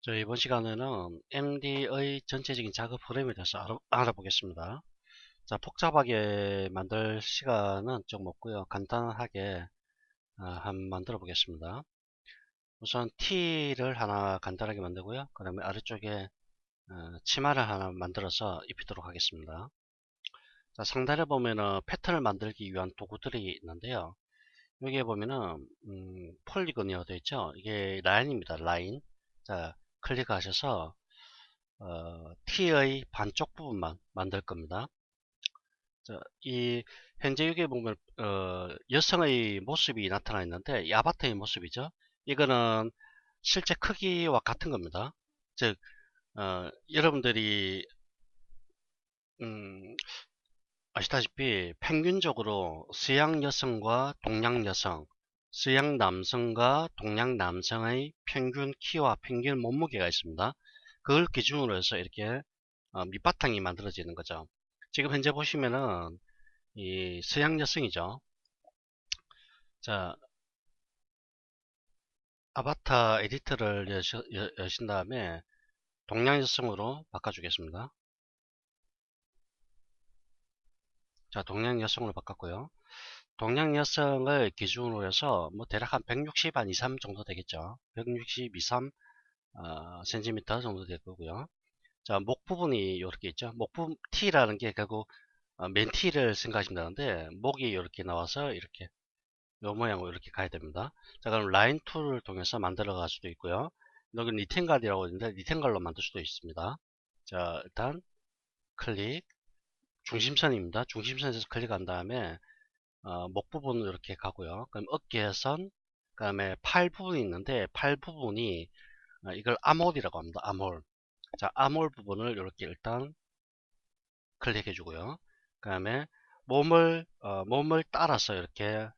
이번 시간에는 MD의 전체적인 작업 흐름에 대해서 알아보겠습니다. 자, 복잡하게 만들 시간은 좀 없고요. 간단하게 한번 만들어 보겠습니다. 우선 T를 하나 간단하게 만들고요. 그 다음에 아래쪽에 치마를 하나 만들어서 입히도록 하겠습니다. 자, 상단에 보면은 패턴을 만들기 위한 도구들이 있는데요. 여기에 보면은 폴리곤이라고 되어 있죠. 이게 라인입니다. 라인. 자, 클릭하셔서 T의 반쪽 부분만 만들 겁니다. 자, 현재 여기 보면 여성의 모습이 나타나 있는데 이 아바타의 모습이죠. 이거는 실제 크기와 같은 겁니다. 즉 여러분들이 음, 아시다시피 평균적으로 서양 여성과 동양 여성, 서양 남성과 동양 남성의 평균 키와 평균 몸무게가 있습니다. 그걸 기준으로 해서 이렇게 밑바탕이 만들어지는 거죠. 지금 현재 보시면은 이 서양 여성이죠. 자, 아바타 에디터를 여신 다음에 동양 여성으로 바꿔주겠습니다. 자, 동양 여성으로 바꿨고요. 동양 여성을 기준으로 해서 뭐 대략 한 160, 한 2, 3 정도 되겠죠. 160, 2, 3 센티미터 정도 될 거고요. 자, 목 부분이 이렇게 있죠. 목 부분 T라는 게 결국 맨 T를 생각하시면 되는데 목이 이렇게 나와서 이렇게 요 모양으로 이렇게 가야 됩니다. 자, 그럼 라인 툴을 통해서 만들어 갈 수도 있고요. 여기 리텐갈이라고 있는데 리텐갈로 만들 수도 있습니다. 자, 일단 클릭, 중심선입니다. 중심선에서 클릭한 다음에 목 부분으로 이렇게 가고요. 그럼 어깨선, 그 다음에 팔 부분이 있는데 팔 부분이 이걸 아몰이라고 합니다. 아몰. 자, 아몰 부분을 이렇게 일단 클릭해 주고요. 그 다음에 몸을 따라서 이렇게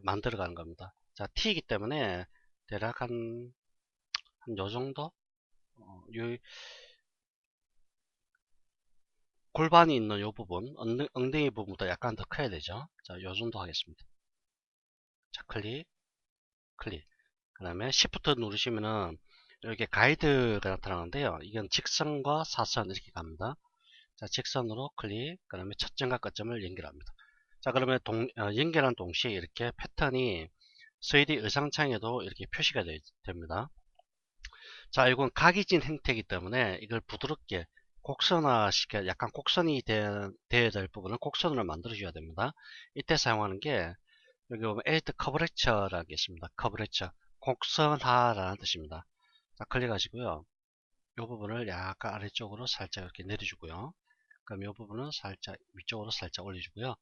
만들어 가는 겁니다. 자, T이기 때문에 대략 한 요 정도? 요 골반이 있는 요 부분, 엉덩이 부분보다 약간 더 커야 되죠. 자, 요 정도 하겠습니다. 자, 클릭, 클릭. 그 다음에 Shift 누르시면은 이렇게 가이드가 나타나는데요. 이건 직선과 사선 이렇게 갑니다. 자, 직선으로 클릭, 그 다음에 첫 점과 끝점을 연결합니다. 자, 그러면 연결한 동시에 이렇게 패턴이 3D 의상창에도 이렇게 표시가 됩니다. 자, 이건 각이진 형태이기 때문에 이걸 부드럽게 곡선화 시켜, 약간 곡선이 되어야 될 부분은 곡선으로 만들어 줘야 됩니다. 이때 사용하는 게 여기 보면 Edit Curvature라는 게 있습니다. Curvature, 곡선화라는 뜻입니다. 자, 클릭하시고요. 이 부분을 약간 아래쪽으로 살짝 이렇게 내려주고요. 그럼 이 부분은 살짝 위쪽으로 살짝 올려주고요.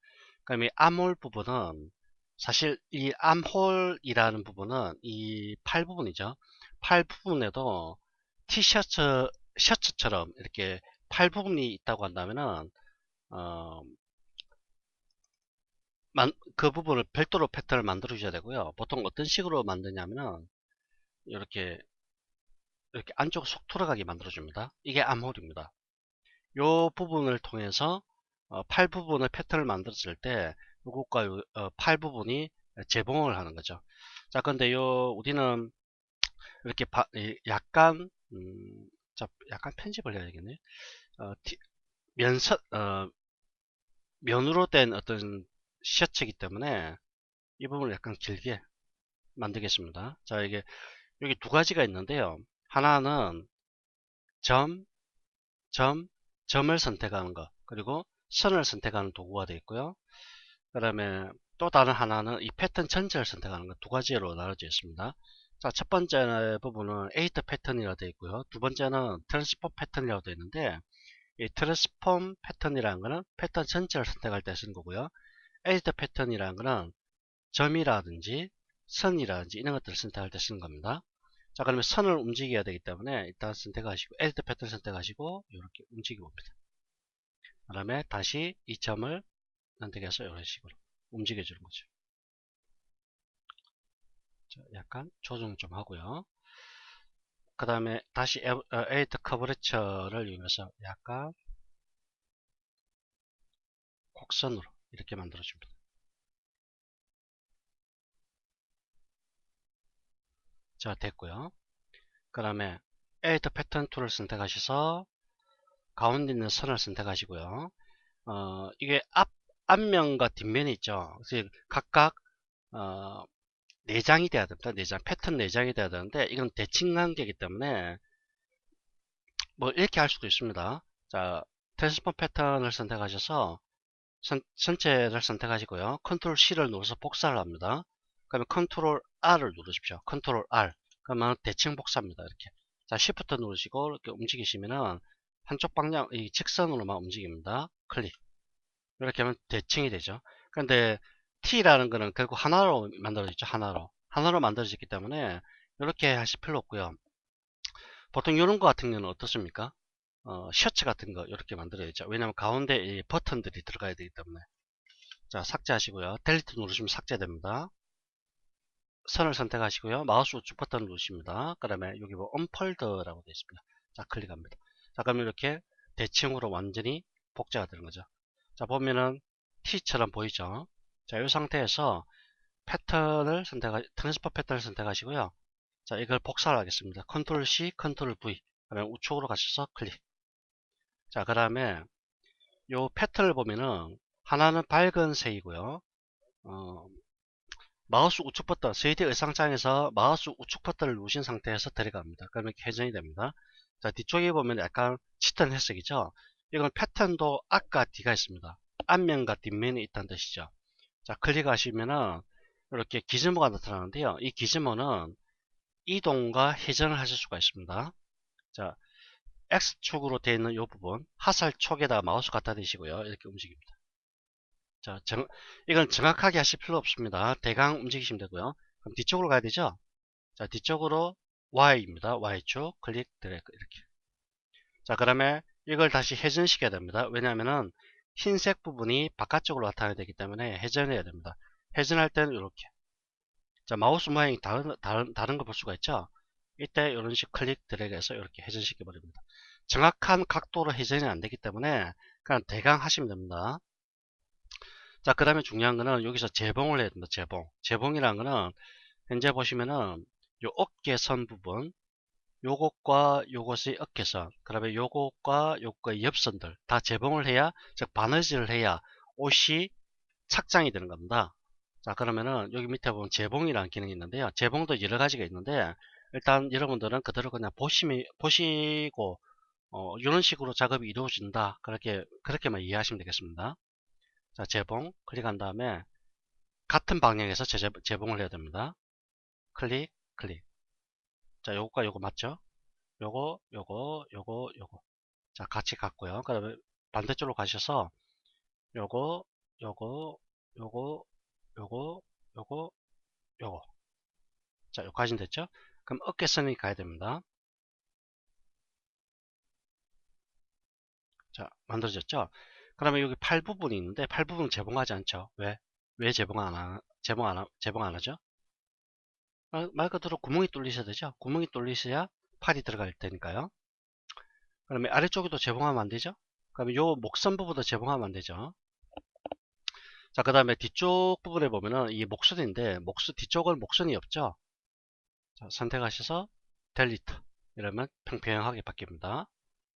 그럼 이 암홀 부분은 사실 이 암홀이라는 부분은 이 팔 부분이죠. 팔 부분에도 셔츠처럼 이렇게 팔 부분이 있다고 한다면은 어, 그 부분을 별도로 패턴을 만들어 주셔야 되고요. 보통 어떤 식으로 만드냐면은 이렇게 안쪽 속 들어가게 만들어 줍니다. 이게 암홀입니다. 이 부분을 통해서 팔 부분을 패턴을 만들었을 때 이것과 팔 부분이 재봉을 하는 거죠. 자, 근데 우리는 이렇게 약간 자, 약간 편집을 해야 되겠네. 어, 면선 면으로 된 어떤 셔츠이기 때문에 이 부분을 약간 길게 만들겠습니다. 자, 이게 여기 두 가지가 있는데요. 하나는 점, 점, 점을 선택하는 것, 그리고 선을 선택하는 도구가 되어 있고요. 그 다음에 또 다른 하나는 이 패턴 전체를 선택하는 것, 두 가지로 나눠져 있습니다. 자, 첫 번째 부분은 에이터 패턴이라고 되어 있고요. 두 번째는 트랜스폼 패턴이라고 되어 있는데, 이 트랜스폼 패턴이라는 거는 패턴 전체를 선택할 때 쓰는 거고요. 에이터 패턴이라는 거는 점이라든지 선이라든지 이런 것들을 선택할 때 쓰는 겁니다. 자, 그러면 선을 움직여야 되기 때문에 일단 선택하시고 에디트 패턴 선택하시고 이렇게 움직여 봅니다. 그 다음에 다시 이 점을 선택해서 이런 식으로 움직여 주는 거죠. 자, 약간 조정 좀 하고요. 그 다음에 다시 에디트 커버레처를 이용해서 약간 곡선으로 이렇게 만들어 줍니다. 자, 됐고요. 그 다음에 에디터 패턴 툴을 선택하셔서 가운데 있는 선을 선택하시고요. 이게 앞면과 뒷면이 있죠. 그래서 각각 4장이 돼야 됩니다. 4장, 패턴 4장이 돼야 되는데 이건 대칭 관계이기 때문에 뭐 이렇게 할 수도 있습니다. 자, 트랜스폼 패턴을 선택하셔서 전체를 선택하시고요. 컨트롤 C를 눌러서 복사를 합니다. 그러면 컨트롤 R을 누르십시오. 컨트롤 R. 그러면 대칭 복사입니다. 이렇게. 자, Shift 누르시고 이렇게 움직이시면은 한쪽 방향, 이 직선으로만 움직입니다. 클릭. 이렇게 하면 대칭이 되죠. 그런데 T라는 거는 결국 하나로 만들어졌죠. 하나로 만들어졌기 때문에 이렇게 하실 필요 없고요. 보통 이런 거 같은 경우는 어떻습니까? 셔츠 같은 거 이렇게 만들어야죠. 왜냐하면 가운데 이 버튼들이 들어가야 되기 때문에. 자, 삭제하시고요. 델리트 누르시면 삭제됩니다. 선을 선택하시고요. 마우스 우측 버튼 누르십니다. 그 다음에 여기 뭐 언폴더라고 되어 있습니다. 자, 클릭합니다. 자, 그러면 이렇게 대칭으로 완전히 복제가 되는 거죠. 자, 보면은 T처럼 보이죠? 자, 이 상태에서 트랜스퍼 패턴을 선택하시고요. 자, 이걸 복사를 하겠습니다. 컨트롤 C, 컨트롤 V. 그러면 우측으로 가셔서 클릭. 자, 그 다음에 요 패턴을 보면은 하나는 밝은 색이고요. 마우스 우측 버튼, 3D 의상창에서 마우스 우측 버튼을 누르신 상태에서 들어갑니다. 그러면 이렇게 회전이 됩니다. 자, 뒤쪽에 보면 약간 짙은 회색이죠. 이건 패턴도 앞과 뒤가 있습니다. 앞면과 뒷면이 있다는 뜻이죠. 자, 클릭하시면은 이렇게 기즈모가 나타나는데요. 이 기즈모는 이동과 회전을 하실 수가 있습니다. 자, X축으로 되어 있는 이 부분, 화살촉에다가 마우스 갖다 대시고요. 이렇게 움직입니다. 자, 이건 정확하게 하실 필요 없습니다. 대강 움직이시면 되고요. 그럼 뒤쪽으로 가야 되죠? 자, 뒤쪽으로 Y입니다. Y축, 클릭, 드래그, 이렇게. 자, 그 다음에 이걸 다시 회전시켜야 됩니다. 왜냐하면은 흰색 부분이 바깥쪽으로 나타나야 되기 때문에 회전해야 됩니다. 회전할 때는 이렇게. 자, 마우스 모양이 다른 거 볼 수가 있죠? 이때 이런 식 클릭, 드래그해서 이렇게 회전시켜 버립니다. 정확한 각도로 회전이 안 되기 때문에 그냥 대강 하시면 됩니다. 자, 그 다음에 중요한 거는 여기서 재봉을 해야 됩니다. 재봉이라는 거는 현재 보시면은 요 어깨선 부분, 요것과 요것의 어깨선, 그 다음에 요것과 요것의 옆선들 다 재봉을 해야, 즉 바느질을 해야 옷이 착장이 되는 겁니다. 자, 그러면은 여기 밑에 보면 재봉이라는 기능이 있는데요. 재봉도 여러 가지가 있는데 일단 여러분들은 그대로 그냥 보시고 이런 식으로 작업이 이루어진다. 그렇게만 이해하시면 되겠습니다. 자, 재봉 클릭한 다음에 같은 방향에서 재봉을 해야 됩니다. 클릭, 클릭. 자, 요거과 요거 맞죠? 요거. 자, 같이 갔고요. 그 다음에 반대쪽으로 가셔서 요거, 요거, 요거, 요거, 요거, 요거. 자, 여기까지는 됐죠? 그럼 어깨선이 가야 됩니다. 자, 만들어졌죠? 그 다음에 여기 팔 부분이 있는데 팔 부분 재봉하지 않죠? 왜 재봉 안 하죠? 말 그대로 구멍이 뚫리셔야 되죠? 구멍이 뚫리셔야 팔이 들어갈 테니까요. 그러면 아래쪽에도 재봉하면 안 되죠? 그러면 요 목선 부분도 재봉하면 안 되죠? 자, 그 다음에 뒤쪽 부분에 보면은 이 목선인데 뒤쪽은 목선이 없죠? 자, 선택하셔서 델리트 이러면 평평하게 바뀝니다.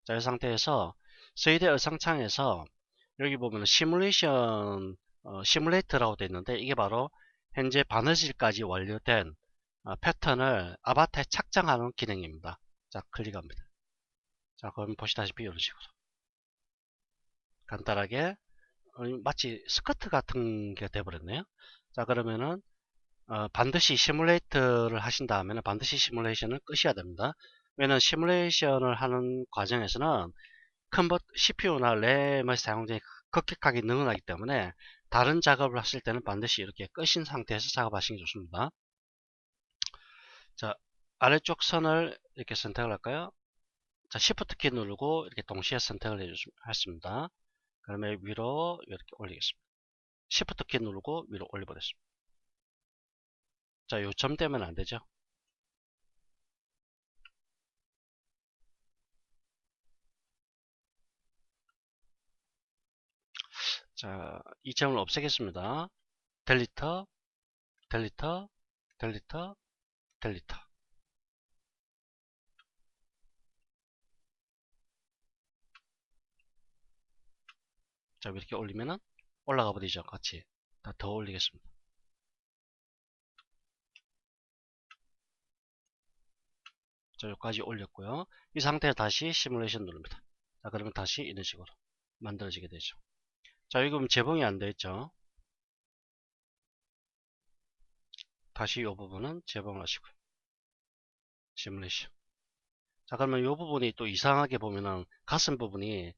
자, 이 상태에서 3D 의상창에서 여기 보면 시뮬레이터라고 되어 있는데 이게 바로 현재 바느질까지 완료된 패턴을 아바타에 착장하는 기능입니다. 자, 클릭합니다. 자, 그럼 보시다시피 이런 식으로 간단하게 마치 스커트 같은 게 돼버렸네요. 자, 그러면은 반드시 시뮬레이터를 하신 다음에는 반드시 시뮬레이션을 끄셔야 됩니다. 왜냐면 시뮬레이션을 하는 과정에서는 CPU나 램의 사용량이 급격하게 늘어나기 때문에 다른 작업을 하실 때는 반드시 이렇게 끄신 상태에서 작업하시는 게 좋습니다. 자, 아래쪽 선을 이렇게 선택을 할까요? 자, Shift 키 누르고 이렇게 동시에 선택을 해주셨습니다. 그러면 위로 이렇게 올리겠습니다. Shift 키 누르고 위로 올려보겠습니다. 자, 요점 되면 안 되죠. 자, 이 점을 없애겠습니다. 델리터, 델리터, 델리터, 델리터. 자, 이렇게 올리면은 올라가 버리죠. 같이. 더 올리겠습니다. 자, 여기까지 올렸고요. 이 상태에 다시 시뮬레이션 누릅니다. 자, 그러면 다시 이런 식으로 만들어지게 되죠. 자, 여기 보면 재봉이 안 되어 있죠. 다시 이 부분은 재봉을 하시고요. 시뮬레이션. 자, 그러면 이 부분이 또 이상하게 보면은 가슴 부분이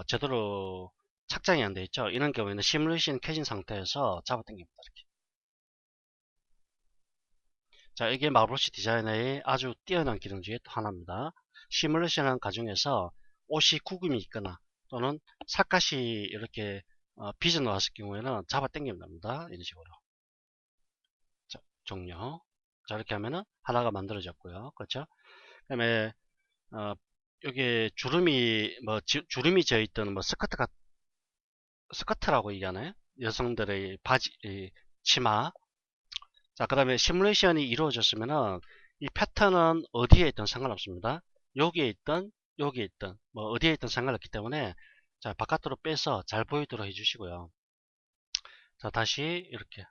제대로 착장이 안 되어 있죠. 이런 경우에는 시뮬레이션 켜진 상태에서 잡아당깁니다. 이렇게. 자, 이게 마블로시 디자이너의 아주 뛰어난 기능 중에 또 하나입니다. 시뮬레이션한 과정에서 옷이 구김이 있거나 또는 살갗이 이렇게 빚어 나왔을 경우에는 잡아당깁니다. 이런 식으로. 자, 종료. 자, 이렇게 하면은 하나가 만들어졌고요. 그렇죠? 그 다음에 여기 주름이 주름이 져 있던 스커트라고 얘기하나요? 여성들의 바지, 치마. 자, 그 다음에 시뮬레이션이 이루어졌으면은 이 패턴은 어디에 있든 상관없습니다. 여기에 있든 여기에 있든 뭐 어디에 있든 상관없기 때문에 자, 바깥으로 빼서 잘 보이도록 해주시고요. 자, 다시 이렇게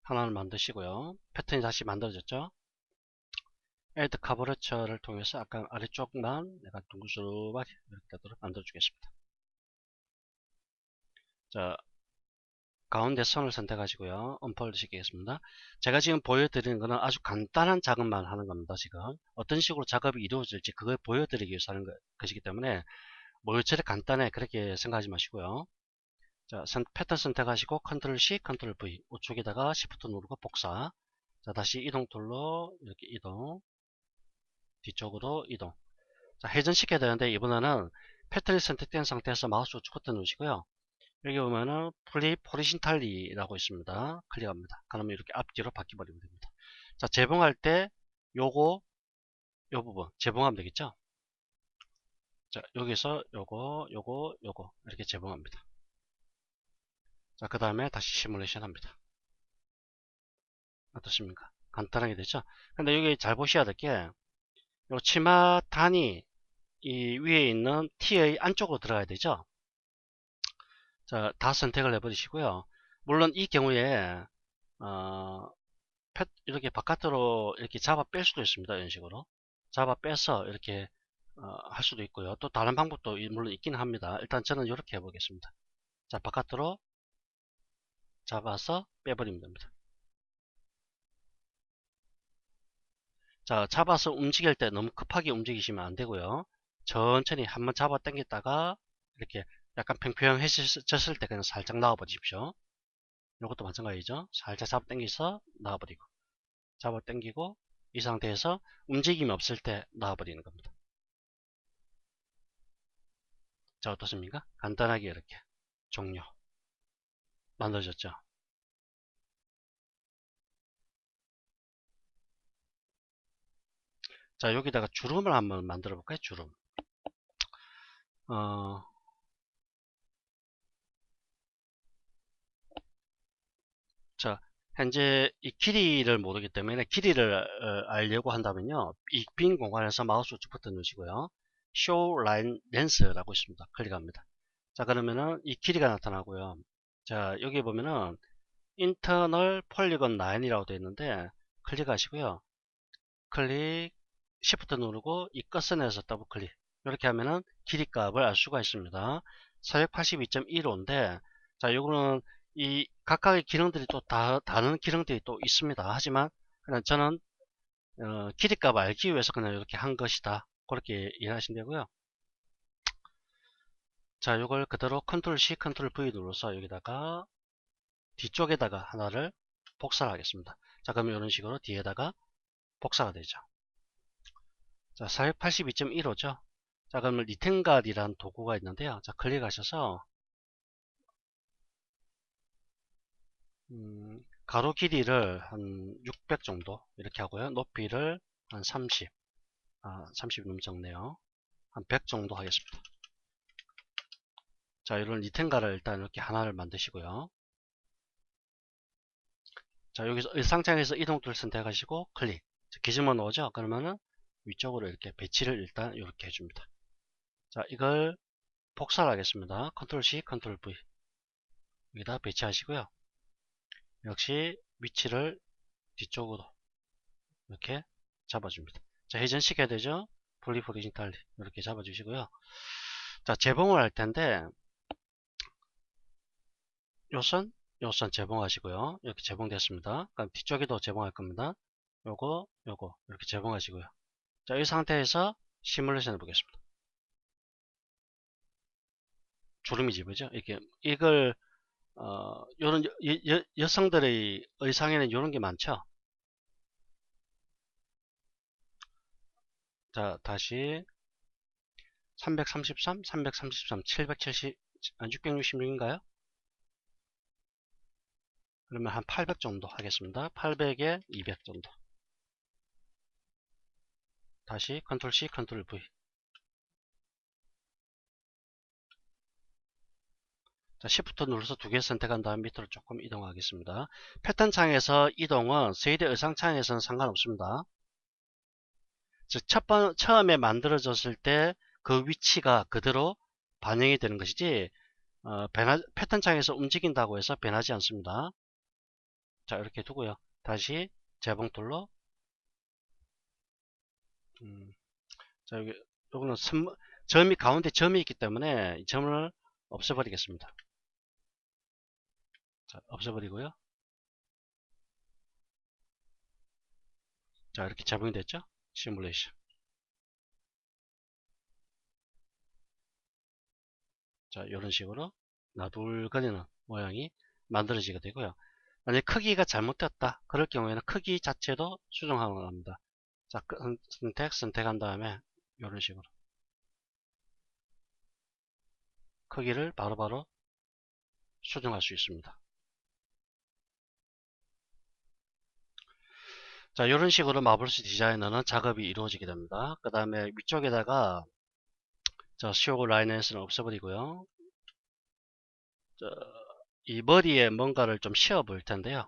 하나를 만드시고요. 패턴이 다시 만들어졌죠. Add 커버처를 통해서 아까 아래쪽만 내가 둥글수룩하게 이렇게 되도록 만들어 주겠습니다. 자, 가운데 선을 선택하시고요. 언폴드 시키겠습니다. 제가 지금 보여드리는 것은 아주 간단한 작업만 하는 겁니다. 지금 어떤 식으로 작업이 이루어질지 그걸 보여드리기 위해서 하는 것이기 때문에 뭐 저리 간단해 그렇게 생각하지 마시고요. 자, 패턴 선택하시고 컨트롤 C, 컨트롤 V 우측에다가 시프트 누르고 복사. 자, 다시 이동 툴로 이렇게 이동, 뒤쪽으로 이동. 자, 회전시켜야 되는데 이번에는 패턴이 선택된 상태에서 마우스 우측 버튼 누르시고요. 여기 보면은 플립 호리신탈리라고 있습니다. 클릭합니다. 그러면 이렇게 앞뒤로 바뀌어버리면 됩니다. 자, 재봉할 때 요거 요 부분 재봉하면 되겠죠. 자, 여기서 요거 이렇게 재봉합니다. 자, 그 다음에 다시 시뮬레이션 합니다. 어떻습니까? 간단하게 되죠. 근데 여기 잘 보셔야 될 게 요 치마 단이 이 위에 있는 T의 안쪽으로 들어가야 되죠. 자, 다 선택을 해버리시고요. 물론 이 경우에 어, 이렇게 바깥으로 이렇게 잡아 뺄 수도 있습니다. 이런 식으로 잡아 빼서 이렇게 할 수도 있고요. 또 다른 방법도 물론 있긴 합니다. 일단 저는 이렇게 해보겠습니다. 자, 바깥으로 잡아서 빼버리면 됩니다. 자, 잡아서 움직일 때 너무 급하게 움직이시면 안 되고요. 천천히 한번 잡아 당겼다가 이렇게 약간 평평해졌을 때 그냥 살짝 놔 버리십시오. 이것도 마찬가지죠. 살짝 잡아 당겨서 놔 버리고 잡아 당기고 이 상태에서 움직임이 없을 때 놔 버리는 겁니다. 자, 어떻습니까? 간단하게 이렇게 종료 만들어졌죠. 자, 여기다가 주름을 한번 만들어 볼까요? 주름. 자, 현재 이 길이를 모르기 때문에 길이를 알려고 한다면요. 이 빈 공간에서 마우스 우측 버튼 누르시고요. Show Line Length라고 있습니다. 클릭합니다. 자, 그러면은 이 길이가 나타나고요. 자, 여기 보면은 Internal Polygon Line이라고 되어 있는데 클릭하시고요. 클릭, Shift 누르고 이 끝선에서 더블 클릭. 이렇게 하면은 길이 값을 알 수가 있습니다. 482.15인데 자, 요거는 이 각각의 기능들이 또 다른 기능들이 또 있습니다. 하지만 그냥 저는 길이 값을 알기 위해서 그냥 이렇게 한 것이다. 그렇게 이해하시면 되고요. 자, 요걸 그대로 컨트롤 C, 컨트롤 V 눌러서 여기다가 뒤쪽에다가 하나를 복사를 하겠습니다. 자, 그러면 이런 식으로 뒤에다가 복사가 되죠. 자, 482.15죠. 자, 그러면 리텐갓이라는 도구가 있는데요. 자, 클릭하셔서 가로 길이를 한 600 정도 이렇게 하고요. 높이를 한 30, 30이 너무 적네요. 한 100 정도 하겠습니다. 자, 이런 리텐가를 일단 이렇게 하나를 만드시고요. 자, 여기서 상장에서 이동 툴 선택하시고 클릭. 기지만 오죠. 그러면은 위쪽으로 이렇게 배치를 일단 이렇게 해줍니다. 자, 이걸 복사를 하겠습니다. 컨트롤 C, 컨트롤 V. 여기다 배치하시고요. 역시 위치를 뒤쪽으로 이렇게 잡아줍니다. 자, 회전시켜야 되죠. 플립 호리즌탈리 이렇게 잡아주시고요. 자, 재봉을 할 텐데 요선 재봉하시고요. 이렇게 재봉됐습니다. 그럼 뒤쪽에도 재봉할 겁니다. 요거 이렇게 재봉하시고요. 자, 이 상태에서 시뮬레이션 해보겠습니다. 주름이 집어죠. 이렇게 이걸 요런 여성들의 의상에는 요런 게 많죠. 자, 다시 333, 770, 666인가요? 그러면 한 800 정도 하겠습니다. 800에 200 정도. 다시 컨트롤 C, 컨트롤 V. 자, Shift 눌러서 두 개 선택한 다음 밑으로 조금 이동하겠습니다. 패턴 창에서 이동은 3D 의상 창에서는 상관없습니다. 즉, 처음에 만들어졌을 때 그 위치가 그대로 반영이 되는 것이지, 패턴 창에서 움직인다고 해서 변하지 않습니다. 자, 이렇게 두고요. 다시 재봉 툴로, 자, 요거는 가운데 점이 있기 때문에 이 점을 없애버리겠습니다. 자, 없애버리고요. 자, 이렇게 재봉이 됐죠? 시뮬레이션. 자, 이런 식으로 나돌거리는 모양이 만들어지게 되고요. 만약 크기가 잘못됐다. 그럴 경우에는 크기 자체도 수정하는 겁니다. 자, 선택한 다음에 이런 식으로 크기를 바로바로 수정할 수 있습니다. 자, 이런 식으로 마블스 디자이너는 작업이 이루어지게 됩니다. 그 다음에 위쪽에다가 쇼 라인에서는 없애버리고요. 이 머리에 뭔가를 좀 씌워 볼 텐데요.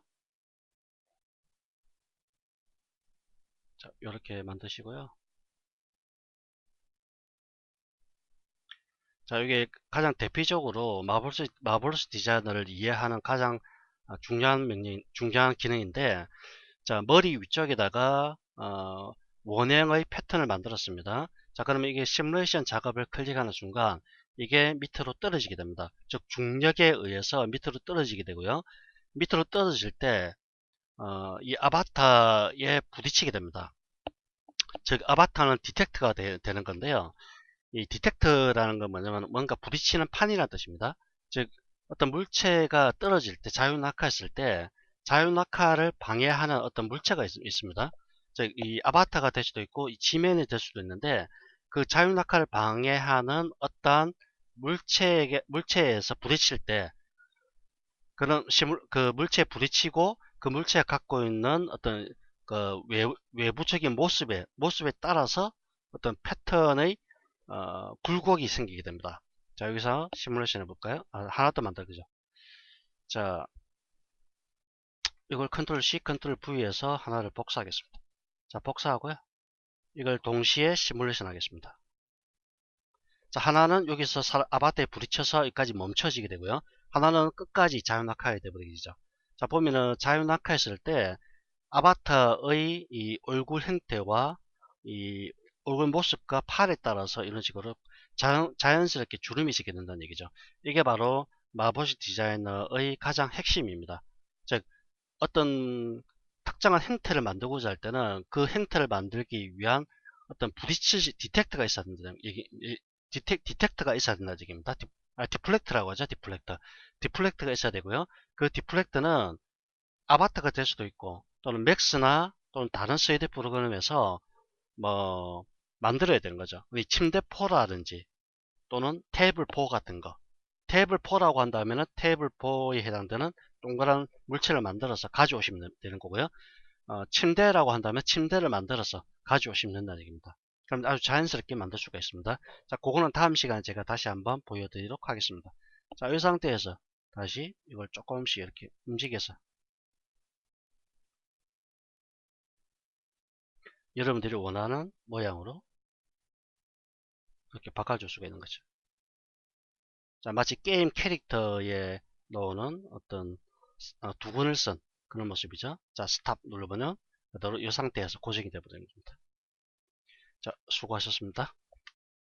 자, 이렇게 만드시고요. 자, 이게 가장 대표적으로 마블스 디자이너를 이해하는 가장 중요한 기능인데, 자, 머리 위쪽에다가 원형의 패턴을 만들었습니다. 자, 그러면 이게 시뮬레이션 작업을 클릭하는 순간 이게 밑으로 떨어지게 됩니다. 즉, 중력에 의해서 밑으로 떨어지게 되고요. 밑으로 떨어질 때 이 아바타에 부딪히게 됩니다. 즉, 아바타는 디텍트가 되는 건데요. 이 디텍터라는 건 뭐냐면 뭔가 부딪히는 판이라는 뜻입니다. 즉, 어떤 물체가 떨어질 때, 자유낙하했을 때 자유낙하를 방해하는 어떤 물체가 있습니다. 즉, 이 아바타가 될 수도 있고 이 지면이 될 수도 있는데, 그 자유낙하를 방해하는 어떤 물체에서 부딪힐 때, 그 물체에 부딪히고 그 물체가 갖고 있는 어떤 그 외부적인 모습에 따라서 어떤 패턴의 굴곡이 생기게 됩니다. 자, 여기서 시뮬레이션 해볼까요? 하나 더 만들죠. 자, 이걸 컨트롤 C, 컨트롤 V에서 하나를 복사하겠습니다. 자, 복사하고요. 이걸 동시에 시뮬레이션 하겠습니다. 자, 하나는 여기서 아바타에 부딪혀서 여기까지 멈춰지게 되고요. 하나는 끝까지 자유낙하에 되버리죠. 자, 보면은 자유낙하했을 때 아바타의 이 얼굴 형태와 이 얼굴 모습과 팔에 따라서 이런 식으로 자연스럽게 주름이 지게 된다는 얘기죠. 이게 바로 마블스 디자이너의 가장 핵심입니다. 즉, 어떤 특정한 형태를 만들고자 할 때는 그 형태를 만들기 위한 어떤 부딪힐 디텍터가 있어야 된다. 디텍터가 있어야 된다는 얘기입니다. 디플렉터라고 하죠. 디플렉터가 있어야 되고요. 그 디플렉터는 아바타가 될 수도 있고 또는 맥스나 또는 다른 3D 프로그램에서 뭐 만들어야 되는 거죠. 침대4라든지 또는 테이블4 같은 거. 테이블4라고 한다면 테이블4에 해당되는 동그란 물체를 만들어서 가져오시면 되는 거고요. 침대라고 한다면 침대를 만들어서 가져오시면 된다는 얘기입니다. 그럼 아주 자연스럽게 만들 수가 있습니다. 자, 그거는 다음 시간에 제가 다시 한번 보여드리도록 하겠습니다. 자, 이 상태에서 다시 이걸 조금씩 이렇게 움직여서 여러분들이 원하는 모양으로 이렇게 바꿔줄 수가 있는 거죠. 자, 마치 게임 캐릭터에 넣는 어떤 두근을 쓴 그런 모습이죠. 자, 스탑 눌러보면 그대로 이 상태에서 고정이 되어버립니다. 자, 수고하셨습니다.